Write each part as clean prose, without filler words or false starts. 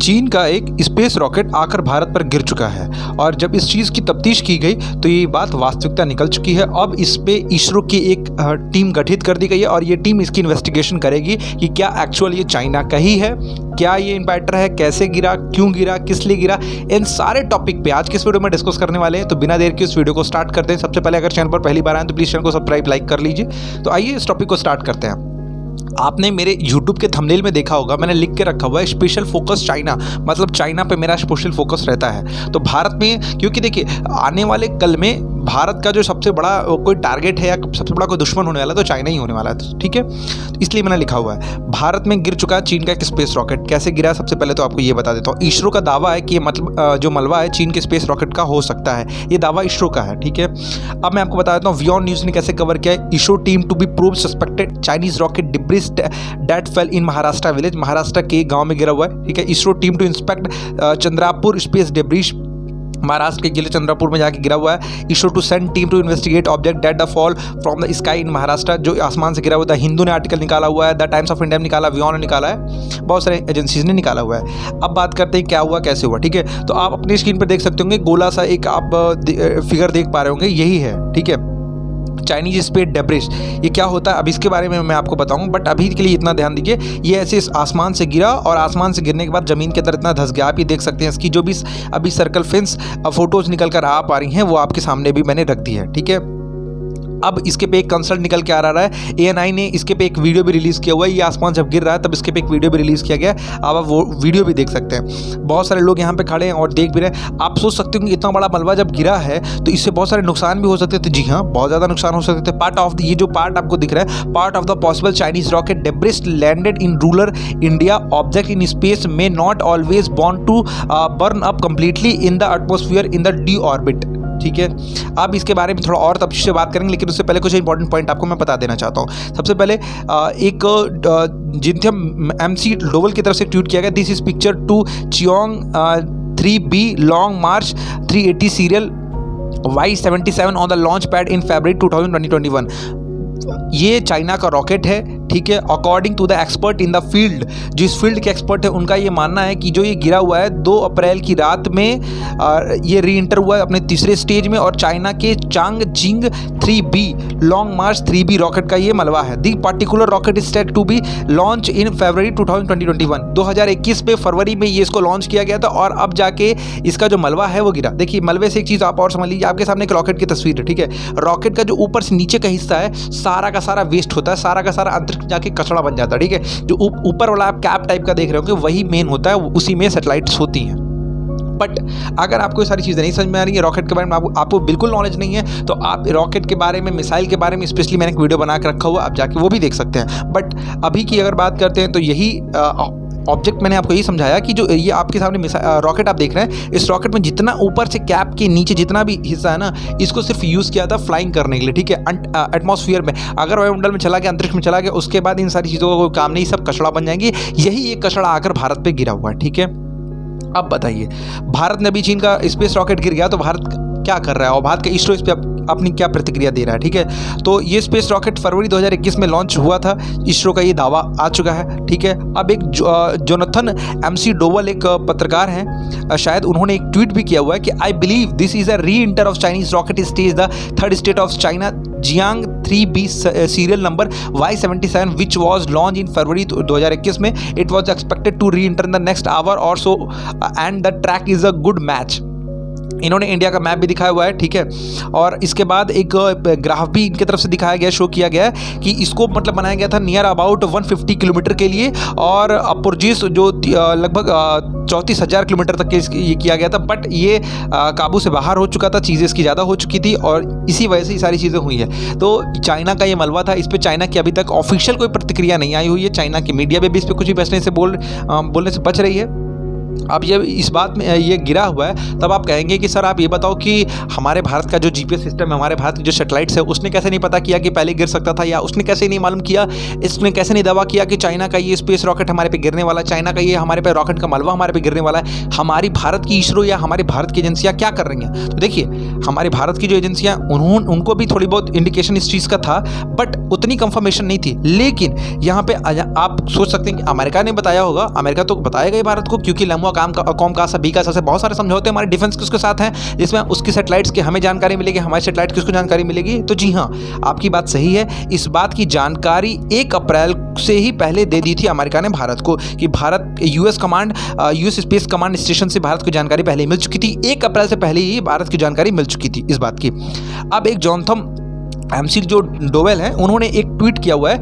चीन का एक स्पेस रॉकेट आकर भारत पर गिर चुका है और जब इस चीज़ की तफ्तीश की गई तो ये बात वास्तविकता निकल चुकी है। अब इस पे इसरो की एक टीम गठित कर दी गई है और ये टीम इसकी इन्वेस्टिगेशन करेगी कि क्या एक्चुअल ये चाइना का ही है, क्या ये इम्पैक्टर है, कैसे गिरा, क्यों गिरा, किस लिए गिरा, इन सारे टॉपिक पे आज के इस वीडियो में डिस्कस करने वाले हैं। तो बिना देर के इस वीडियो को स्टार्ट करते हैं। सबसे पहले अगर चैनल पर पहली बार आए तो प्लीज़ चैनल को सब्सक्राइब लाइक कर लीजिए। तो आइए इस टॉपिक को स्टार्ट करते हैं। आपने मेरे YouTube के थंबनेल में देखा होगा, मैंने लिख के रखा हुआ है स्पेशल फोकस चाइना, मतलब चाइना पे मेरा स्पेशल फोकस रहता है। तो भारत में, क्योंकि देखिए आने वाले कल में भारत का जो सबसे बड़ा कोई टारगेट है या सबसे बड़ा कोई दुश्मन होने वाला है तो चाइना ही होने वाला है, ठीक है। तो इसलिए मैंने लिखा हुआ है भारत में गिर चुका है चीन का एक स्पेस रॉकेट। कैसे गिरा, सबसे पहले तो आपको ये बता देता हूँ। इसरो का दावा है कि ये मतलब जो मलबा है चीन के स्पेस रॉकेट का हो सकता है, ये दावा इसरो का है, ठीक है। अब मैं आपको बता देता हूँ WION न्यूज़ ने कैसे कवर किया है। ISRO team to be prove suspected Chinese rocket debris that fell in Maharashtra village, Maharashtra के गाँव में गिरा हुआ है, ठीक है। ISRO team to inspect Chandrapur space debris, Maharashtra के जिले चंद्रपुर में जाके गिरा हुआ है। ISRO to send team to investigate object that the fall from the sky in Maharashtra, जो आसमान से गिरा हुआ था। हिंदू ने आर्टिकल निकाला हुआ है, द टाइम्स ऑफ इंडिया ने निकाला, WION ने निकाला है, बहुत सारे एजेंसीज ने निकाला हुआ है। अब बात करते हैं क्या हुआ, कैसे हुआ, ठीक है। तो आप अपनी स्क्रीन पर देख सकते होंगे, गोला सा एक आप फिगर देख पा रहे होंगे, यही है, ठीक है, चाइनीज स्पेस डेब्रिस। ये क्या होता है अब इसके बारे में मैं आपको बताऊं, बट अभी के लिए इतना ध्यान दीजिए, ये ऐसे इस आसमान से गिरा और आसमान से गिरने के बाद ज़मीन के अंदर इतना धंस गया। आप ये देख सकते हैं, इसकी जो भी अभी सर्कल फिन्स फोटोज निकल कर आ पा रही हैं वो आपके सामने भी मैंने रख दी है, ठीक है। अब इसके पे एक कंसल्ट निकल के आ रहा है, ANI ने इसके पे एक वीडियो भी रिलीज़ किया हुआ है। ये आसमान जब गिर रहा है तब इसके पे एक वीडियो भी रिलीज़ किया गया है। अब आप वो वीडियो भी देख सकते हैं। बहुत सारे लोग यहाँ पे खड़े हैं और देख भी रहे हैं। आप सोच सकते हो कि इतना बड़ा मलबा जब गिरा है तो इससे बहुत सारे नुकसान भी हो सकते थे। जी हाँ, बहुत ज़्यादा नुकसान हो सकते थे। पार्ट ऑफ ये जो पार्ट आपको दिख रहा है, part of the possible Chinese rocket debris landed in rural India, object in space में not always born to burn up completely in the atmosphere in the deorbit, ठीक है। अब इसके बारे में थोड़ा और तफसील से बात करेंगे, लेकिन उससे पहले कुछ इंपॉर्टेंट पॉइंट आपको मैं बता देना चाहता हूँ। सबसे पहले एक जिनथियम MC डोवल की तरफ से ट्वीट किया गया, this is picture to Chiong 3B long March 380 serial Y77 on the launch pad in February 2021। ये चाइना का रॉकेट है, ठीक है। According to the expert in the field, जो इस फील्ड के एक्सपर्ट है उनका ये मानना है कि जो ये गिरा हुआ है 2 अप्रैल की रात में ये री एंटर हुआ है अपने तीसरे स्टेज में और चाइना के चांगजिंग 3B लॉन्ग मार्च 3B रॉकेट का ये मलबा है। The particular rocket is set to be launch in February 2021। 2021 में फरवरी में ये इसको लॉन्च किया गया था और अब जाके इसका जो मलबा है वो गिरा। देखिए मलबे से एक चीज़ आप और समझ लीजिए, आपके सामने एक रॉकेट की तस्वीर है, ठीक है। रॉकेट का जो ऊपर से नीचे का हिस्सा है सारा का सारा वेस्ट होता है, सारा का सारा अंतरिक्ष जाके कचड़ा बन जाता है, ठीक है। जो ऊपर वाला आप कैप टाइप का देख रहे हो कि वही मेन होता है, उसी में सैटेलाइट्स होती हैं। बट अगर आपको ये सारी चीज़ें नहीं समझ में आ रही है, रॉकेट के बारे में आपको बिल्कुल नॉलेज नहीं है, तो आप रॉकेट के बारे में, मिसाइल के बारे में स्पेशली मैंने एक वीडियो बना के रखा हुआ, आप जाके वो भी देख सकते हैं। बट अभी की अगर बात करते हैं तो यही ऑब्जेक्ट मैंने आपको यही समझाया कि जो ये आपके सामने रॉकेट आप देख रहे हैं, इस रॉकेट में जितना ऊपर से कैप के नीचे जितना भी हिस्सा है ना, इसको सिर्फ यूज़ किया था फ्लाइंग करने के लिए, ठीक है। एटमॉस्फेयर में अगर वायुमंडल में चला गया, अंतरिक्ष में चला गया, उसके बाद इन सारी चीज़ों का कोई काम नहीं, सब कचड़ा बन जाएंगे। यही एक कचड़ा आकर भारत पे गिरा हुआ है, ठीक है। अब बताइए, भारत ने अभी चीन का स्पेस रॉकेट गिर गया तो भारत क्या कर रहा है और भारत का इसरो इस पर अपनी क्या प्रतिक्रिया दे रहा है, ठीक है। तो ये स्पेस रॉकेट फरवरी 2021 में लॉन्च हुआ था, इसरो का ये दावा आ चुका है, ठीक है। अब एक जोनाथन MC डोवल एक पत्रकार हैं, शायद उन्होंने एक ट्वीट भी किया हुआ है कि I believe this is a re enter of Chinese rocket stage the third state of China Jiang 3B serial number Y77 which was launched in February 2021 में। It was expected to re enter in the next hour और so and the track is a good match. इन्होंने India का map भी दिखाया हुआ है, ठीक है। और इसके बाद एक ग्राफ भी इनकी तरफ से दिखाया गया, शो किया गया है कि इसको मतलब बनाया गया था नियर अबाउट 150 किलोमीटर के लिए और अपोर्जिस जो लगभग 34,000 किलोमीटर तक ये किया गया था। बट ये काबू से बाहर हो चुका था, चीज़ें इसकी ज़्यादा हो चुकी थी और इसी वजह से ये सारी चीज़ें हुई है। तो चाइना का ये मलबा था, इस पर चाइना की अभी तक ऑफिशियल कोई प्रतिक्रिया नहीं आई हुई है। चाइना की मीडिया भी इस पर कुछ भी बचने से बोलने से बच रही है। अब जब इस बात में ये गिरा हुआ है तब आप कहेंगे कि सर आप ये बताओ कि हमारे भारत का जो GPS सिस्टम है, हमारे भारत की जो सैटेलाइट्स है, उसने कैसे नहीं पता किया कि पहले गिर सकता था, या उसने कैसे नहीं मालूम किया, इसने कैसे नहीं दावा किया कि चाइना का ये स्पेस रॉकेट हमारे पे गिरने वाला है, चाइना का ये हमारे पे रॉकेट का मलबा हमारे पे गिरने वाला है। हमारी भारत की इसरो या हमारी भारत की एजेंसियाँ क्या कर रही हैं? तो देखिए हमारी भारत की जो एजेंसियाँ उनको भी थोड़ी बहुत इंडिकेशन इस चीज़ का था, बट उतनी कंफर्मेशन नहीं थी। लेकिन यहाँ पे आप सोच सकते हैं कि अमेरिका ने बताया होगा, अमेरिका तो बताएगा ही भारत को, क्योंकि जामुआ कॉमकास्ट बीकास ऐसे बहुत सारे समझौते हमारे डिफेंस के उसके साथ हैं, जिसमें उसकी सैटेलाइट्स की हमें जानकारी मिलेगी, हमारी सैटेलाइट की उसको जानकारी मिलेगी। तो जी हाँ, आपकी बात सही है। इस बात की जानकारी 1 अप्रैल से ही पहले दे दी थी अमेरिका ने भारत को कि Bharat US space command station से भारत को जानकारी पहले मिल चुकी थी। 1 अप्रैल से पहले ही भारत की जानकारी मिल चुकी थी इस बात की। अब एक जॉनथन एमसी जो डोवेल हैं, उन्होंने एक ट्वीट किया हुआ है,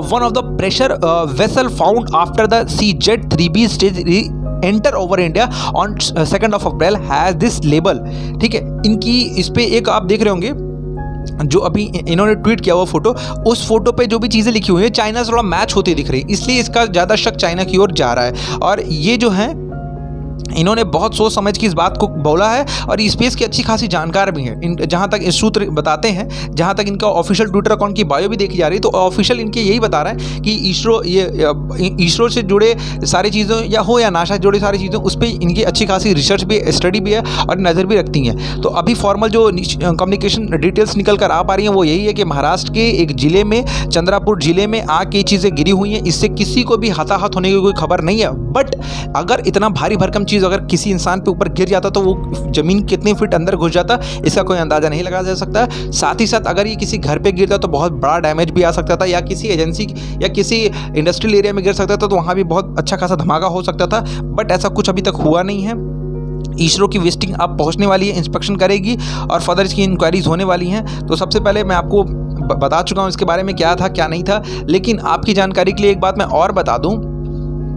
one of the pressure vessel found after the CZ-3B stage enter over India on 2 April has this label. ठीक है, इनकी इस पे एक आप देख रहे होंगे जो अभी इन्होंने ट्वीट किया हुआ फोटो, उस फोटो पे जो भी चीज़ें लिखी हुई है चाइना से थोड़ा मैच होती दिख रही है, इसलिए इसका ज़्यादा शक चाइना की ओर जा रहा है। और ये जो है इन्होंने बहुत सोच समझ के इस बात को बोला है और स्पेस की अच्छी खासी जानकार भी है। जहाँ तक इस सूत्र बताते हैं, जहाँ तक इनका ऑफिशियल ट्विटर अकाउंट की बायो भी देखी जा रही है, तो ऑफिशियल इनके यही बता रहा है कि इसरो से जुड़े सारी चीज़ों या नासा से जुड़े सारी चीज़ों उस पर इनकी अच्छी खासी रिसर्च भी, स्टडी भी है और नज़र भी रखती हैं। तो अभी फॉर्मल जो कम्युनिकेशन डिटेल्स निकल कर आ पा रही हैं वो यही है कि महाराष्ट्र के एक ज़िले में, चंद्रापुर ज़िले में आग की चीज़ें गिरी हुई हैं। इससे किसी को भी हताहत होने की कोई खबर नहीं है, बट अगर इतना भारी भरकम चीज़ अगर किसी इंसान पे ऊपर गिर जाता तो वो जमीन कितने फीट अंदर घुस जाता, इसका कोई अंदाजा नहीं लगाया जा सकता। साथ ही साथ अगर ये किसी घर पे गिरता तो बहुत बड़ा डैमेज भी आ सकता था, या किसी एजेंसी या किसी इंडस्ट्रियल एरिया में गिर सकता था तो वहाँ भी बहुत अच्छा खासा धमाका हो सकता था, बट ऐसा कुछ अभी तक हुआ नहीं है। इसरो की विजिटिंग अब पहुँचने वाली है, इंस्पेक्शन करेगी और फर्दर इसकी इंक्वायरीज होने वाली हैं। तो सबसे पहले मैं आपको बता चुका हूँ इसके बारे में क्या था क्या नहीं था, लेकिन आपकी जानकारी के लिए एक बात मैं और बता दूँ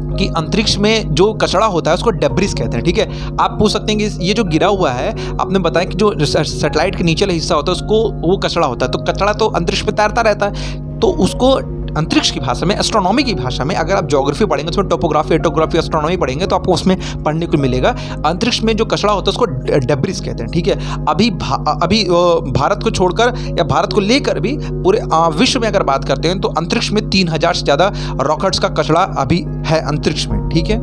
कि अंतरिक्ष में जो कचरा होता है उसको डेब्रिस कहते हैं। ठीक है, आप पूछ सकते हैं कि ये जो गिरा हुआ है, आपने बताया कि जो सैटेलाइट के नीचे हिस्सा होता है उसको वो कचरा होता है, तो कचरा तो अंतरिक्ष में तैरता रहता है, तो उसको अंतरिक्ष की भाषा में, एस्ट्रोनॉमी की भाषा में, अगर आप ज्योग्राफी पढ़ेंगे उसमें टोपोग्राफी, एटोग्राफी, एस्ट्रोनॉमी पढ़ेंगे तो आपको उसमें पढ़ने को मिलेगा। अंतरिक्ष में जो कचरा होता है उसको डेब्रिस कहते हैं। ठीक है, अभी भारत को छोड़कर या भारत को लेकर भी पूरे विश्व में अगर बात करते हैं तो अंतरिक्ष में 3000 से ज़्यादा रॉकेट्स का कचरा अभी है अंतरिक्ष में। ठीक है,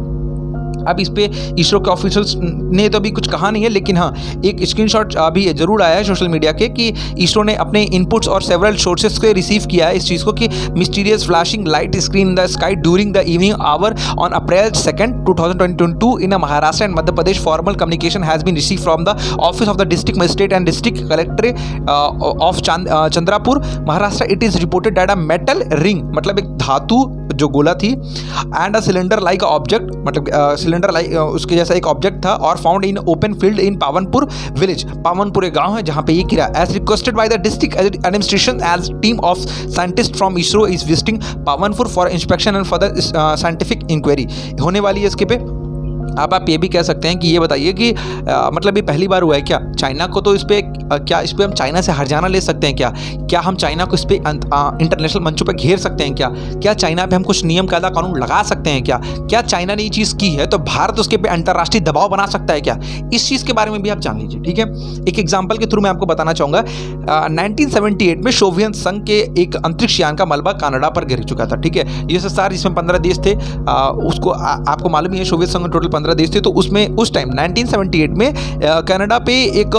अब इस पे इसरो के ऑफिशियल्स ने तो अभी कुछ कहा नहीं है, लेकिन हाँ एक स्क्रीनशॉट अभी ज़रूर आया है सोशल मीडिया के कि इसरो ने अपने इनपुट्स और सेवरल सोर्सेज से रिसीव किया है इस चीज़ को कि mysterious flashing light screen in the sky during the evening hour on April 2, 2022 in Maharashtra and Madhya Pradesh. Formal communication has been receive from the office of the district magistrate and district collector of Chandrapur Maharashtra. It is reported that a metal ring, मतलब एक धातु जो गोला थी, and a cylinder like object, मतलब cylinder like उसके जैसा एक ऑब्जेक्ट था, और found in open field in Pawanpur village. Pawanpur एक गांव है जहां पे ये गिरा। As requested by the district administration, as team of scientist from ISRO is visiting Pawanpur for inspection and further scientific inquiry होने वाली है इसके पे। अब आप ये भी कह सकते हैं कि ये बताइए कि मतलब ये पहली बार हुआ है क्या? चाइना को तो इस पर हम चाइना से हर्जाना ले सकते हैं क्या हम चाइना को इस पर इंटरनेशनल मंचों पर घेर सकते हैं क्या चाइना पे हम कुछ नियम कायदा कानून लगा सकते हैं क्या चाइना ने ये चीज़ की है तो भारत उसके पे अंतर्राष्ट्रीय दबाव बना सकता है क्या? इस चीज़ के बारे में भी आप जान लीजिए। ठीक है, एक एग्जाम्पल के थ्रू मैं आपको बताना चाहूँगा। 1978 में सोवियत संघ के एक अंतरिक्ष यान का मलबा कनाडा पर गिर चुका था। ठीक है, यूएसएसआर जिसमें 15 देश थे, उसको आपको मालूम ही है सोवियत संघ में टोटल 15 देश थे, तो उसमें उस टाइम 1978 में कनाडा पे एक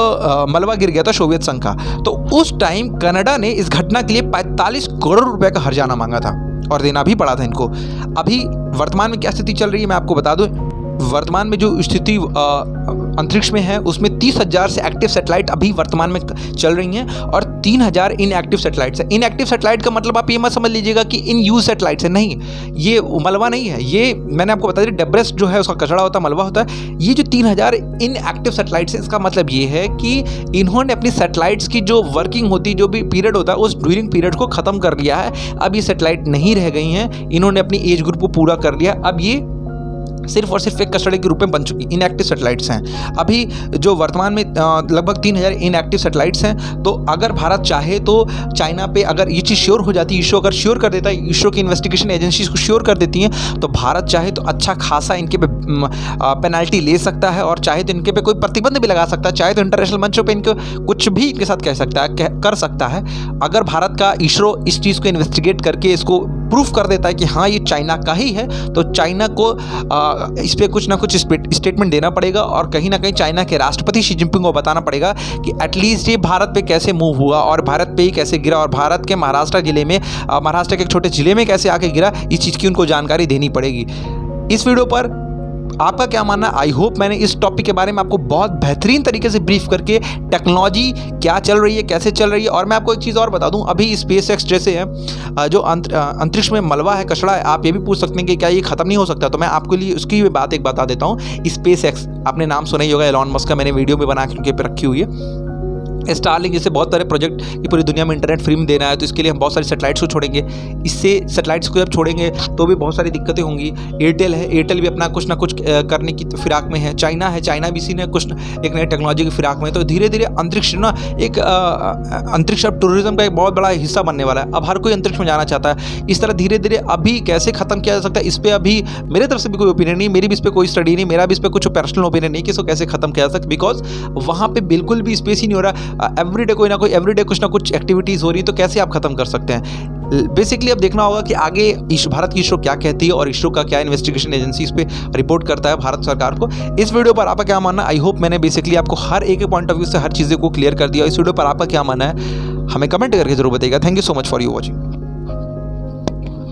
मलबा गिर गया था सोवियत संघ का। तो उस टाइम कनाडा ने इस घटना के लिए 45 करोड़ रुपए का हर्जाना मांगा था और देना भी पड़ा था इनको। अभी वर्तमान में क्या स्थिति चल रही है मैं आपको बता दूं। वर्तमान में जो स्थिति अंतरिक्ष में है उसमें 30,000 से एक्टिव सैटेलाइट अभी वर्तमान में चल रही हैं और 3,000 इनएक्टिव सैटेलाइट्स हैं। इनएक्टिव सैटेलाइट का मतलब आप ये मत समझ लीजिएगा कि इन यूज सैटेलाइट्स है, नहीं, ये मलबा नहीं है। ये मैंने आपको बता दिया, डेब्रिस जो है उसका कचरा होता है, मलबा होता है। ये जो 3,000 इनएक्टिव सैटेलाइट्स है, इसका मतलब ये है कि इन्होंने अपनी सैटेलाइट्स की जो वर्किंग होती, जो भी पीरियड होता है, उस ड्यूरिंग पीरियड को खत्म कर लिया है। अब ये सैटेलाइट नहीं रह गई हैं, इन्होंने अपनी एज ग्रुप को पूरा कर लिया। अब ये सिर्फ और सिर्फ एक कचड़े के रूप में बन चुकी इनएक्टिव सैटेलाइट्स हैं। अभी जो वर्तमान में लगभग 3,000 इनएक्टिव सैटेलाइट्स हैं। तो अगर भारत चाहे तो चाइना पे अगर ये चीज़ श्योर हो जाती है, इसरो अगर श्योर कर देता है, इसरो की इन्वेस्टिगेशन एजेंसीज को श्योर कर देती हैं, तो भारत चाहे तो अच्छा खासा इनके पे पेनल्टी ले सकता है और चाहे तो इनके पे कोई प्रतिबंध भी लगा सकता है, चाहे तो इंटरनेशनल मंचों पर इनको कुछ भी इनके साथ कर सकता है। अगर भारत का इसरो इस चीज़ को इन्वेस्टिगेट करके इसको प्रूफ कर देता है कि हाँ ये चाइना का ही है, तो चाइना को इस पर कुछ ना कुछ स्टेटमेंट देना पड़ेगा और कहीं ना कहीं चाइना के राष्ट्रपति शी जिनपिंग को बताना पड़ेगा कि एटलीस्ट ये भारत पे कैसे मूव हुआ और भारत पे ही कैसे गिरा और भारत के महाराष्ट्र जिले में, महाराष्ट्र के एक छोटे जिले में कैसे आके गिरा, इस चीज़ की उनको जानकारी देनी पड़ेगी। इस वीडियो पर आपका क्या मानना है? आई होप मैंने इस टॉपिक के बारे में आपको बहुत बेहतरीन तरीके से ब्रीफ करके टेक्नोलॉजी क्या चल रही है, कैसे चल रही है। और मैं आपको एक चीज़ और बता दूं, अभी SpaceX जैसे है जो अंतरिक्ष में मलबा है, कचरा है, आप ये भी पूछ सकते हैं कि क्या ये खत्म नहीं हो सकता। तो मैं आपके लिए उसकी बात एक बता देता हूँ। SpaceX आपने नाम सुना ही होगा, एलॉन मस्क का, मैंने वीडियो में बना के उनके पे रखी हुई है। स्टारलिंक जैसे बहुत सारे प्रोजेक्ट की पूरी दुनिया में इंटरनेट फ्री में देना है, तो इसके लिए हम बहुत सारी सैटेलाइट्स को छोड़ेंगे। इससे सैटेलाइट्स को जब छोड़ेंगे तो भी बहुत सारी दिक्कतें होंगी। एयरटेल है, एयरटेल भी अपना कुछ ना कुछ करने की फिराक में है। चाइना है, चाइना भी इसी ने कुछ एक नई टेक्नोलॉजी की फिराक में है। तो धीरे धीरे अंतरिक्ष ना एक अंतरिक्ष अब टूरिज्म का एक बहुत बड़ा हिस्सा बनने वाला है। अब हर कोई अंतरिक्ष में जाना चाहता है। इस तरह धीरे धीरे अभी कैसे खत्म किया जा सकता है, इस पर अभी मेरे तरफ से भी कोई ओपिनियन नहीं, मेरी भी इस पर कोई स्टडी नहीं, मेरा भी इस पर कुछ पर्सनल ओपिनियन नहीं कि इसको कैसे खत्म किया जा सकता। बिकॉज वहाँ पर बिल्कुल भी स्पेस ही नहीं हो रहा। एवरीडे कोई एवरीडे कुछ ना कुछ एक्टिविटीज हो रही है, तो कैसे आप खत्म कर सकते हैं। बेसिकली अब देखना होगा कि आगे भारत की इसरो क्या कहती है और इसरो का क्या इन्वेस्टिगेशन एजेंसी इस पे रिपोर्ट करता है भारत सरकार को। इस वीडियो पर आपका क्या मानना है? आई होप मैंने बेसिकली आपको हर एक पॉइंट ऑफ व्यू से हर चीज़ों को क्लियर कर दिया। इस वीडियो पर आपका क्या मानना है हमें कमेंट करके जरूर बताइएगा। Thank you so much for you watching.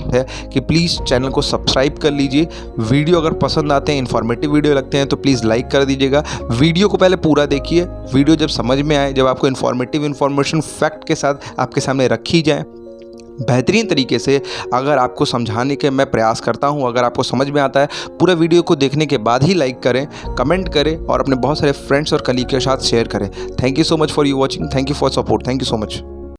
है कि प्लीज़ चैनल को सब्सक्राइब कर लीजिए। वीडियो अगर पसंद आते हैं, इन्फॉर्मेटिव वीडियो लगते हैं तो प्लीज़ लाइक कर दीजिएगा। वीडियो को पहले पूरा देखिए। वीडियो जब समझ में आए, जब आपको इन्फॉर्मेशन फैक्ट के साथ आपके सामने रखी जाए बेहतरीन तरीके से, अगर आपको समझाने के मैं प्रयास करता हूं, अगर आपको समझ में आता है, पूरा वीडियो को देखने के बाद ही लाइक करें, कमेंट करें और अपने बहुत सारे फ्रेंड्स और कलीग के साथ शेयर करें। Thank you so much for you watching. Thank you for support. Thank you so much.